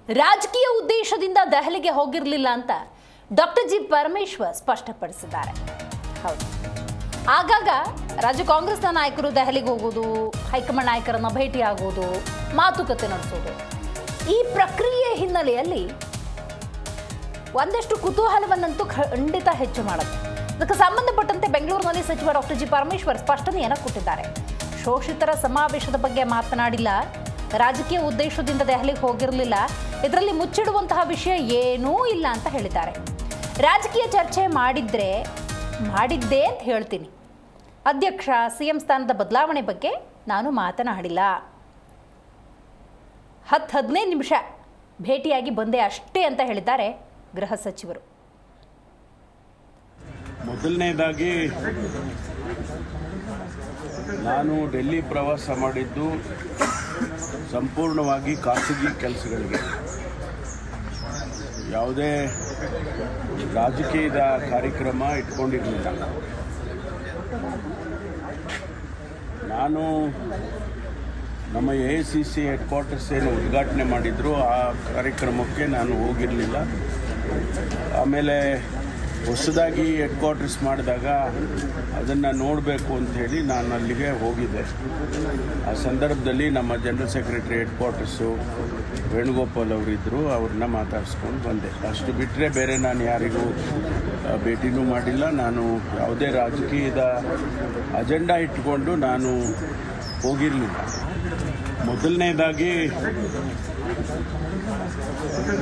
ರಾಜಕೀಯ ಉದ್ದೇಶದಿಂದ ದೆಹಲಿಗೆ ಹೋಗಿರಲಿಲ್ಲ ಅಂತ ಡಾಕ್ಟರ್ ಜಿ ಪರಮೇಶ್ವರ್ ಸ್ಪಷ್ಟಪಡಿಸಿದ್ದಾರೆ. ಹೌದು, ಆಗಾಗ ರಾಜ್ಯ ಕಾಂಗ್ರೆಸ್ನ ನಾಯಕರು ದೆಹಲಿಗೆ ಹೋಗೋದು, ಹೈಕಮಾಂಡ್ ನಾಯಕರನ್ನ ಭೇಟಿಯಾಗೋದು, ಮಾತುಕತೆ ನಡೆಸೋದು, ಈ ಪ್ರಕ್ರಿಯೆ ಹಿನ್ನೆಲೆಯಲ್ಲಿ ಒಂದಷ್ಟು ಕುತೂಹಲವನ್ನಂತೂ ಖಂಡಿತ ಹೆಚ್ಚು ಮಾಡುತ್ತೆ. ಅದಕ್ಕೆ ಸಂಬಂಧಪಟ್ಟಂತೆ ಬೆಂಗಳೂರಿನಲ್ಲಿ ಸಚಿವ ಡಾಕ್ಟರ್ ಜಿ ಪರಮೇಶ್ವರ್ ಸ್ಪಷ್ಟನೆಯನ್ನು ಕೊಟ್ಟಿದ್ದಾರೆ. ಶೋಷಿತರ ಸಮಾವೇಶದ ಬಗ್ಗೆ ಮಾತನಾಡಿಲ್ಲ, ರಾಜಕೀಯ ಉದ್ದೇಶದಿಂದ ದೆಹಲಿಗೆ ಹೋಗಿರಲಿಲ್ಲ, ಇದರಲ್ಲಿ ಮುಚ್ಚಿಡುವಂತಹ ವಿಷಯ ಏನೂ ಇಲ್ಲ ಅಂತ ಹೇಳಿದ್ದಾರೆ. ರಾಜಕೀಯ ಚರ್ಚೆ ಮಾಡಿದ್ದೆ ಅಂತ ಹೇಳ್ತೀನಿ. ಅಧ್ಯಕ್ಷ ಸಿಎಂ ಸ್ಥಾನದ ಬದಲಾವಣೆ ಬಗ್ಗೆ ನಾನು ಮಾತನಾಡಿಲ್ಲ. 10-15 ನಿಮಿಷ ಭೇಟಿಯಾಗಿ ಬಂದೆ ಅಷ್ಟೇ ಅಂತ ಹೇಳಿದ್ದಾರೆ ಗೃಹ ಸಚಿವರು. ಮೊದಲನೇದಾಗಿ ನಾನು ಡೆಲ್ಲಿ ಪ್ರವಾಸ ಮಾಡಿದ್ದು ಸಂಪೂರ್ಣವಾಗಿ ಖಾಸಗಿ ಕೆಲಸಗಳಿಗೆ, ಯಾವುದೇ ರಾಜಕೀಯದ ಕಾರ್ಯಕ್ರಮ ಇಟ್ಕೊಂಡಿರಲಿಲ್ಲ. ನಾನು ನಮ್ಮ AICC ಹೆಡ್ ಕ್ವಾರ್ಟರ್ಸ್ ಏನು ಉದ್ಘಾಟನೆ ಮಾಡಿದ್ರು ಆ ಕಾರ್ಯಕ್ರಮಕ್ಕೆ ನಾನು ಹೋಗಿರಲಿಲ್ಲ. ಆಮೇಲೆ ಹೊಸದಾಗಿ ಹೆಡ್ ಕ್ವಾರ್ಟರ್ಸ್ ಮಾಡಿದಾಗ ಅದನ್ನು ನೋಡಬೇಕು ಅಂಥೇಳಿ ನಾನು ಅಲ್ಲಿಗೆ ಹೋಗಿದ್ದೆ. ಆ ಸಂದರ್ಭದಲ್ಲಿ ನಮ್ಮ general secretary headquarters Venugopal ಅವರಿದ್ದರು, ಅವ್ರನ್ನ ಮಾತಾಡಿಸ್ಕೊಂಡು ಬಂದೆ. ಅಷ್ಟು ಬಿಟ್ಟರೆ ಬೇರೆ ನಾನು ಯಾರಿಗೂ ಭೇಟಿನೂ ಮಾಡಿಲ್ಲ. ನಾನು ಯಾವುದೇ ರಾಜಕೀಯದ ಅಜೆಂಡಾ ಇಟ್ಕೊಂಡು ನಾನು ಹೋಗಿರಲಿಲ್ಲ. ಮೊದಲನೇದಾಗಿ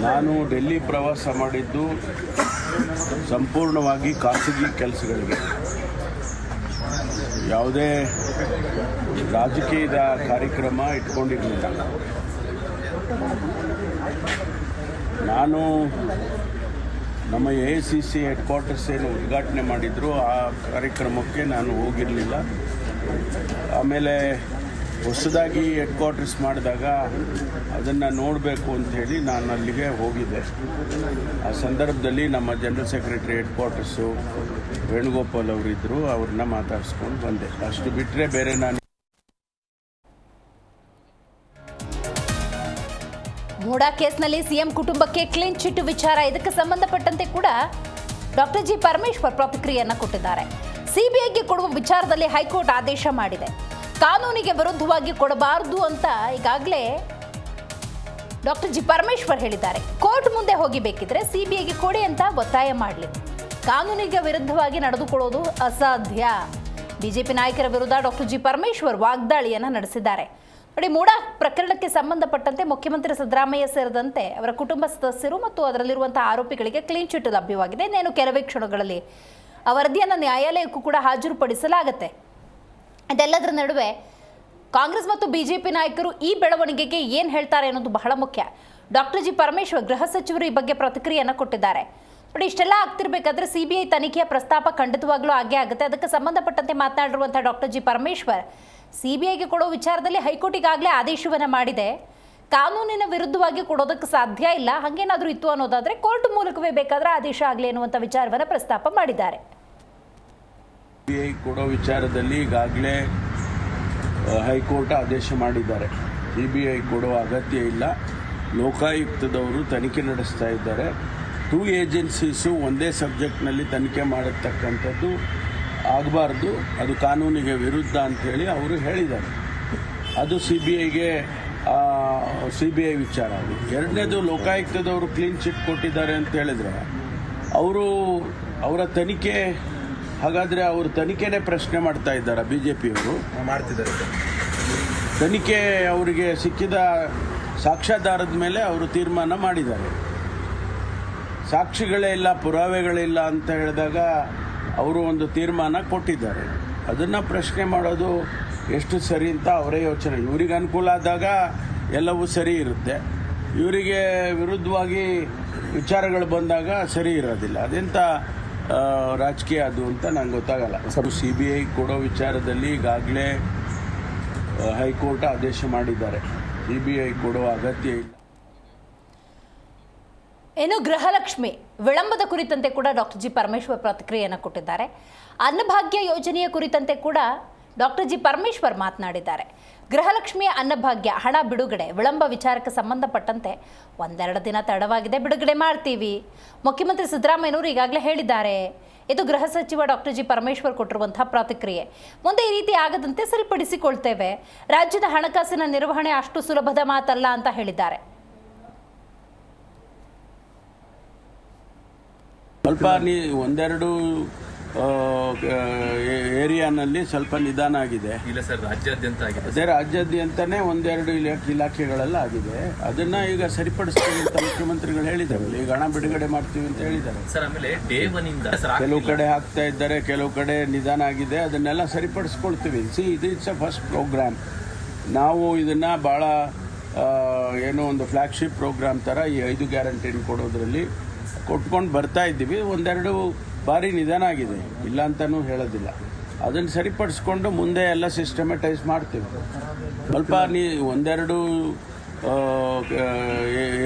ನಾನು ಡೆಲ್ಲಿ ಪ್ರವಾಸ ಮಾಡಿದ್ದು ಸಂಪೂರ್ಣವಾಗಿ ಖಾಸಗಿ ಕೆಲಸಗಳಿಗೆ, ಯಾವುದೇ ರಾಜಕೀಯದ ಕಾರ್ಯಕ್ರಮ ಇಟ್ಕೊಂಡಿರಲಿಲ್ಲ. ನಾನು ನಮ್ಮ AICC ಹೆಡ್ ಕ್ವಾರ್ಟರ್ಸ್ ಏನು ಉದ್ಘಾಟನೆ ಮಾಡಿದ್ರು ಆ ಕಾರ್ಯಕ್ರಮಕ್ಕೆ ನಾನು ಹೋಗಿರಲಿಲ್ಲ. ಆಮೇಲೆ ಹೊಸದಾಗಿ ಹೆಡ್ ಕ್ವಾರ್ಟರ್ಸ್ ಮಾಡಿದಾಗ ಅದನ್ನು ನೋಡಬೇಕು ಅಂಥೇಳಿ ನಾನು ಅಲ್ಲಿಗೆ ಹೋಗಿದ್ದೆ. ಆ ಸಂದರ್ಭದಲ್ಲಿ ನಮ್ಮ general secretary headquarters Venugopal ಅವರಿದ್ದರು, ಅವ್ರನ್ನ ಮಾತಾಡಿಸ್ಕೊಂಡು ಬಂದೆ. ಅಷ್ಟು ಬಿಟ್ಟರೆ ಬೇರೆ ನಾನು ಮೂಡಾ ಕೇಸ್ನಲ್ಲಿ ಸಿಎಂ ಕುಟುಂಬಕ್ಕೆ ಕ್ಲೀನ್ ಚಿಟ್ ವಿಚಾರ, ಇದಕ್ಕೆ ಸಂಬಂಧಪಟ್ಟಂತೆ ಕೂಡ ಡಾಕ್ಟರ್ ಜಿ ಪರಮೇಶ್ವರ್ ಪ್ರತಿಕ್ರಿಯೆಯನ್ನು ಕೊಟ್ಟಿದ್ದಾರೆ. ಸಿಬಿಐಗೆ ಕೊಡುವ ವಿಚಾರದಲ್ಲಿ ಹೈಕೋರ್ಟ್ ಆದೇಶ ಮಾಡಿದೆ. ಕಾನೂನಿಗೆ ವಿರುದ್ಧವಾಗಿ ಕೊಡಬಾರದು ಅಂತ ಈಗಾಗಲೇ ಡಾಕ್ಟರ್ ಜಿ ಪರಮೇಶ್ವರ್ ಹೇಳಿದ್ದಾರೆ. ಕೋರ್ಟ್ ಮುಂದೆ ಹೋಗಿಬೇಕಿದ್ರೆ ಸಿಬಿಐಗೆ ಕೊಡಿ ಅಂತ ಒತ್ತಾಯ ಮಾಡಲಿ. ಕಾನೂನಿಗೆ ವಿರುದ್ಧವಾಗಿ ನಡೆದುಕೊಳ್ಳೋದು ಅಸಾಧ್ಯ. ಬಿಜೆಪಿ ನಾಯಕರ ವಿರುದ್ಧ ಡಾಕ್ಟರ್ ಜಿ ಪರಮೇಶ್ವರ್ ವಾಗ್ದಾಳಿಯನ್ನು ನಡೆಸಿದ್ದಾರೆ. ನೋಡಿ, ಮೂಡಾ ಪ್ರಕರಣಕ್ಕೆ ಸಂಬಂಧಪಟ್ಟಂತೆ ಮುಖ್ಯಮಂತ್ರಿ ಸಿದ್ದರಾಮಯ್ಯ ಸೇರಿದಂತೆ ಅವರ ಕುಟುಂಬ ಸದಸ್ಯರು ಮತ್ತು ಅದರಲ್ಲಿರುವಂತಹ ಆರೋಪಿಗಳಿಗೆ ಕ್ಲೀನ್ ಚಿಟ್ ಲಭ್ಯವಾಗಿದೆ. ಇನ್ನೇನು ಕೆಲವೇ ಕ್ಷಣಗಳಲ್ಲಿ ಆ ವರದಿಯನ್ನು ನ್ಯಾಯಾಲಯಕ್ಕೂ ಕೂಡ ಹಾಜರುಪಡಿಸಲಾಗುತ್ತೆ. ಇದೆಲ್ಲದರ ನಡುವೆ ಕಾಂಗ್ರೆಸ್ ಮತ್ತು ಬಿಜೆಪಿ ನಾಯಕರು ಈ ಬೆಳವಣಿಗೆಗೆ ಏನು ಹೇಳ್ತಾರೆ ಅನ್ನೋದು ಬಹಳ ಮುಖ್ಯ. ಡಾಕ್ಟರ್ ಜಿ ಪರಮೇಶ್ವರ್ ಗೃಹ ಸಚಿವರು ಈ ಬಗ್ಗೆ ಪ್ರತಿಕ್ರಿಯೆಯನ್ನು ಕೊಟ್ಟಿದ್ದಾರೆ. ನೋಡಿ, ಇಷ್ಟೆಲ್ಲ ಆಗ್ತಿರ್ಬೇಕಾದ್ರೆ ಸಿಬಿಐ ತನಿಖೆಯ ಪ್ರಸ್ತಾಪ ಖಂಡಿತವಾಗ್ಲೂ ಆಗೇ ಆಗುತ್ತೆ. ಅದಕ್ಕೆ ಸಂಬಂಧಪಟ್ಟಂತೆ ಮಾತನಾಡಿರುವಂಥ ಡಾಕ್ಟರ್ ಜಿ ಪರಮೇಶ್ವರ್ ಸಿಬಿಐಗೆ ಕೊಡೋ ವಿಚಾರದಲ್ಲಿ ಹೈಕೋರ್ಟ್ ಈಗಾಗಲೇ ಆದೇಶವನ್ನು ಮಾಡಿದೆ. ಕಾನೂನಿನ ವಿರುದ್ಧವಾಗಿ ಕೊಡೋದಕ್ಕೆ ಸಾಧ್ಯ ಇಲ್ಲ, ಹಾಗೇನಾದರೂ ಇತ್ತು ಅನ್ನೋದಾದರೆ ಕೋರ್ಟ್ ಮೂಲಕವೇ ಬೇಕಾದ್ರೆ ಆದೇಶ ಆಗಲಿ ಅನ್ನುವಂಥ ವಿಚಾರವನ್ನು ಪ್ರಸ್ತಾಪ ಮಾಡಿದ್ದಾರೆ. ಸಿಬಿಐ ಕೊಡೋ ವಿಚಾರದಲ್ಲಿ ಈಗಾಗಲೇ ಹೈಕೋರ್ಟ್ ಆದೇಶ ಮಾಡಿದ್ದಾರೆ. ಸಿಬಿಐ ಕೊಡೋ ಅಗತ್ಯ ಇಲ್ಲ, ಲೋಕಾಯುಕ್ತದವರು ತನಿಖೆ ನಡೆಸ್ತಾ ಇದ್ದಾರೆ. 2 ಏಜೆನ್ಸೀಸು ಒಂದೇ ಸಬ್ಜೆಕ್ಟ್ನಲ್ಲಿ ತನಿಖೆ ಮಾಡತಕ್ಕಂಥದ್ದು ಆಗಬಾರ್ದು, ಅದು ಕಾನೂನಿಗೆ ವಿರುದ್ಧ ಅಂಥೇಳಿ ಅವರು ಹೇಳಿದ್ದಾರೆ. ಅದು ಸಿಬಿಐ ವಿಚಾರ. ಅದು ಎರಡನೇದು, ಲೋಕಾಯುಕ್ತದವರು ಕ್ಲೀನ್ ಚಿಟ್ ಕೊಟ್ಟಿದ್ದಾರೆ ಅಂತ ಹೇಳಿದ್ರೆ ಅವರ ತನಿಖೆ, ಹಾಗಾದರೆ ಅವರು ತನಿಖೆನೇ ಪ್ರಶ್ನೆ ಮಾಡ್ತಾ ಇದ್ದಾರೆ. ಬಿಜೆಪಿಯವರು ಮಾಡ್ತಿದ್ದಾರೆ ತನಿಖೆ, ಅವರಿಗೆ ಸಿಕ್ಕಿದ ಸಾಕ್ಷ್ಯಾಧಾರದ ಮೇಲೆ ಅವರು ತೀರ್ಮಾನ ಮಾಡಿದ್ದಾರೆ. ಸಾಕ್ಷಿಗಳೇ ಇಲ್ಲ, ಪುರಾವೆಗಳಿಲ್ಲ ಅಂತ ಹೇಳಿದಾಗ ಅವರು ಒಂದು ತೀರ್ಮಾನ ಕೊಟ್ಟಿದ್ದಾರೆ. ಅದನ್ನು ಪ್ರಶ್ನೆ ಮಾಡೋದು ಎಷ್ಟು ಸರಿ ಅಂತ ಅವರೇ ಯೋಚನೆ. ಇವರಿಗೆ ಅನುಕೂಲ ಆದಾಗ ಎಲ್ಲವೂ ಸರಿ ಇರುತ್ತೆ, ಇವರಿಗೆ ವಿರುದ್ಧವಾಗಿ ವಿಚಾರಗಳು ಬಂದಾಗ ಸರಿ ಇರೋದಿಲ್ಲ. ಅದೆಂಥ ರಾಜಕೀಯ ಅದು ಅಂತ ನಂಗೆ ಗೊತ್ತಾಗಲ್ಲ. ಸಿಬಿಐ ಕೊಡೋ ವಿಚಾರದಲ್ಲಿ ಈಗಾಗಲೇ ಹೈಕೋರ್ಟ್ ಆದೇಶ ಮಾಡಿದ್ದಾರೆ. ಸಿಬಿಐ ಕೊಡೋ ಅಗತ್ಯ ಇಲ್ಲ. ಏನು ಗೃಹಲಕ್ಷ್ಮಿ ವಿಳಂಬದ ಕುರಿತಂತೆ ಕೂಡ ಡಾಕ್ಟರ್ ಜಿ ಪರಮೇಶ್ವರ್ ಪ್ರತಿಕ್ರಿಯೆಯನ್ನು ಕೊಟ್ಟಿದ್ದಾರೆ. ಅನ್ನಭಾಗ್ಯ ಯೋಜನೆಯ ಕುರಿತಂತೆ ಕೂಡ ಡಾಕ್ಟರ್ ಜಿ ಪರಮೇಶ್ವರ್ ಮಾತನಾಡಿದ್ದಾರೆ. ಗೃಹಲಕ್ಷ್ಮಿಯ ಅನ್ನಭಾಗ್ಯ ಹಣ ಬಿಡುಗಡೆ ವಿಳಂಬ ವಿಚಾರಕ್ಕೆ ಸಂಬಂಧಪಟ್ಟಂತೆ ಒಂದೆರಡು ದಿನ ತಡವಾಗಿದೆ, ಬಿಡುಗಡೆ ಮಾಡ್ತೀವಿ. ಮುಖ್ಯಮಂತ್ರಿ ಸಿದ್ದರಾಮಯ್ಯನವರು ಈಗಾಗಲೇ ಹೇಳಿದ್ದಾರೆ. ಇದು ಗೃಹ ಸಚಿವ ಡಾಕ್ಟರ್ ಜಿ ಪರಮೇಶ್ವರ್ ಕೊಟ್ಟಿರುವಂತಹ ಪ್ರತಿಕ್ರಿಯೆ. ಮುಂದೆ ಈ ರೀತಿ ಆಗದಂತೆ ಸರಿಪಡಿಸಿಕೊಳ್ತೇವೆ. ರಾಜ್ಯದ ಹಣಕಾಸಿನ ನಿರ್ವಹಣೆ ಅಷ್ಟು ಸುಲಭದ ಮಾತಲ್ಲ ಅಂತ ಹೇಳಿದ್ದಾರೆ. ಸ್ವಲ್ಪ ಒಂದೆರಡು ಏರಿಯಾನಲ್ಲಿ ಸ್ವಲ್ಪ ನಿಧಾನ ಆಗಿದೆ. ಇಲ್ಲ ಸರ್, ರಾಜ್ಯಾದ್ಯಂತ ಆಗಿದೆ. ಅದೇ ರಾಜ್ಯಾದ್ಯಂತನೇ ಒಂದೆರಡು ಇಲಾಖೆಗಳೆಲ್ಲ ಆಗಿದೆ. ಅದನ್ನ ಈಗ ಸರಿಪಡಿಸ್ತೀವಿ ಅಂತ ಮುಖ್ಯಮಂತ್ರಿಗಳು ಹೇಳಿದ್ದಾರೆ. ಈಗ ಹಣ ಬಿಡುಗಡೆ ಮಾಡ್ತೀವಿ ಅಂತ ಹೇಳಿದ್ದಾರೆ ಸರ್. ಆಮೇಲೆ ಡೇ ಒನ್ ಇಂದ ಕೆಲವು ಕಡೆ ಹಾಕ್ತಾ ಇದ್ದಾರೆ, ಕೆಲವು ಕಡೆ ನಿಧಾನ ಆಗಿದೆ. ಅದನ್ನೆಲ್ಲ ಸರಿಪಡಿಸ್ಕೊಳ್ತೀವಿ. ಇದು ಇಟ್ಸ್ ಅ ಫಸ್ಟ್ ಪ್ರೋಗ್ರಾಮ್. ನಾವು ಇದನ್ನ ಬಹಳ ಏನೋ ಒಂದು ಫ್ಲಾಗ್ಶಿಪ್ ಪ್ರೋಗ್ರಾಮ್ ತರ ಈ 5 ಗ್ಯಾರಂಟಿ ಕೊಡೋದ್ರಲ್ಲಿ ಕೊಟ್ಕೊಂಡು ಬರ್ತಾ ಇದ್ದೀವಿ. ಒಂದೆರಡು ಬಾರಿ ನಿಧಾನ ಆಗಿದೆ, ಇಲ್ಲ ಅಂತಾನೂ ಹೇಳೋದಿಲ್ಲ. ಅದನ್ನು ಸರಿಪಡಿಸ್ಕೊಂಡು ಮುಂದೆ ಎಲ್ಲ ಸಿಸ್ಟಮೆಟೈಸ್ ಮಾಡ್ತೀವಿ. ಸ್ವಲ್ಪ ಒಂದೆರಡು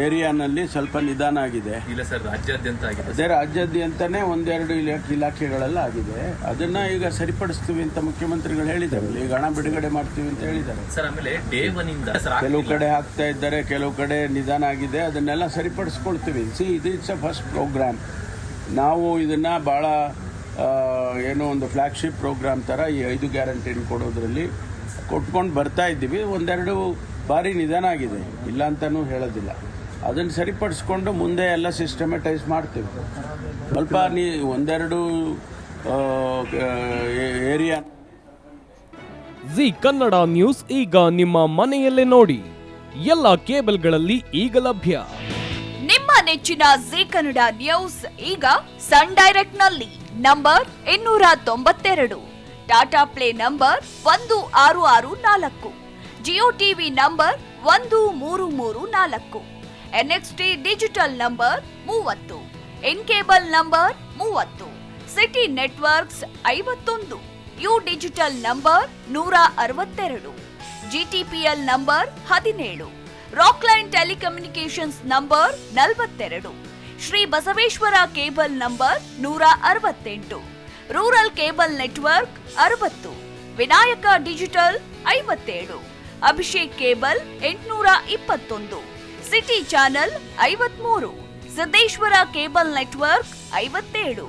ಏರಿಯಾನಲ್ಲಿ ಸ್ವಲ್ಪ ನಿಧಾನ ಆಗಿದೆ. ಇಲ್ಲ ಸರ್, ರಾಜ್ಯಾದ್ಯಂತ ಆಗಿದೆ. ಅದೇ ರಾಜ್ಯಾದ್ಯಂತನೇ ಒಂದೆರಡು ಇಲಾಖೆಗಳೆಲ್ಲ ಆಗಿದೆ. ಅದನ್ನ ಈಗ ಸರಿಪಡಿಸ್ತೀವಿ ಅಂತ ಮುಖ್ಯಮಂತ್ರಿಗಳು ಹೇಳಿದ್ದಾರೆ. ಈಗ ಹಣ ಬಿಡುಗಡೆ ಮಾಡ್ತೀವಿ ಅಂತ ಹೇಳಿದ್ದಾರೆ ಸರ್. ಆಮೇಲೆ ಡೇ ಒನ್ ಇಂದ ಕೆಲವು ಕಡೆ ಹಾಕ್ತಾ ಇದ್ದಾರೆ, ಕೆಲವು ಕಡೆ ನಿಧಾನ ಆಗಿದೆ. ಅದನ್ನೆಲ್ಲ ಸರಿಪಡಿಸ್ಕೊಳ್ತೀವಿ. ಇದು ಇಟ್ಸ್ ಅ ಫಸ್ಟ್ ಪ್ರೋಗ್ರಾಮ್. ನಾವು ಇದನ್ನ ಬಹಳ ಏನೋ ಒಂದು ಫ್ಲಾಗ್ಶಿಪ್ ಪ್ರೋಗ್ರಾಮ್ ತರ ಈ 5 ಗ್ಯಾರಂಟಿ ಕೊಡೋದ್ರಲ್ಲಿ ಕೊಟ್ಕೊಂಡು ಬರ್ತಾ ಇದ್ದೀವಿ. ಒಂದೆರಡು ಬಾರಿ ನಿಧಾನ ಆಗಿದೆ, ಇಲ್ಲ ಅಂತಾನೂ ಹೇಳೋದಿಲ್ಲ. ಅದನ್ನು ಸರಿಪಡಿಸ್ಕೊಂಡು ಮುಂದೆ ಎಲ್ಲ ಸಿಸ್ಟಮೆಟೈಸ್ ಮಾಡ್ತೀವಿ. ಸ್ವಲ್ಪ ಒಂದೆರಡು ಏರಿಯಾ. ಜಿ ಕನ್ನಡ ನ್ಯೂಸ್ ಈಗ ನಿಮ್ಮ ಮನೆಯಲ್ಲೇ ನೋಡಿ. ಎಲ್ಲ ಕೇಬಲ್ಗಳಲ್ಲಿ ಈಗ ಲಭ್ಯ. ನಿಮ್ಮ ನೆಚ್ಚಿನ ಜಿ ಕನ್ನಡ ನ್ಯೂಸ್ ಈಗ ಸನ್ ಡೈರೆಕ್ಟ್ ನಲ್ಲಿ number 292, Tata play number 1664, Jio TV number 1334, NXT digital number 30, in cable number 30, city networks 51, U digital number 162, GTPL number 17, Rockline telecommunications number 42, Shri Basaveshwara cable number 168, rural cable network 60, Vinayaka digital 57, Abhishek cable 821, city channel 53, Siddeshwara cable network 57,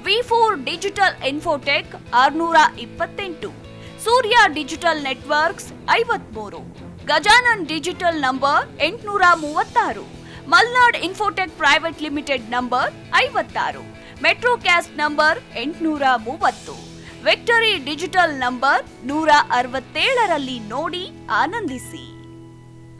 V4 digital Infotech 628, Surya digital networks 53, Gajanan digital number 836, Malnad Infotech private limited number 56, Metrocast number 830, Victory digital number 167ರಲ್ಲಿ ನೋಡಿ ಆನಂದಿಸಿ.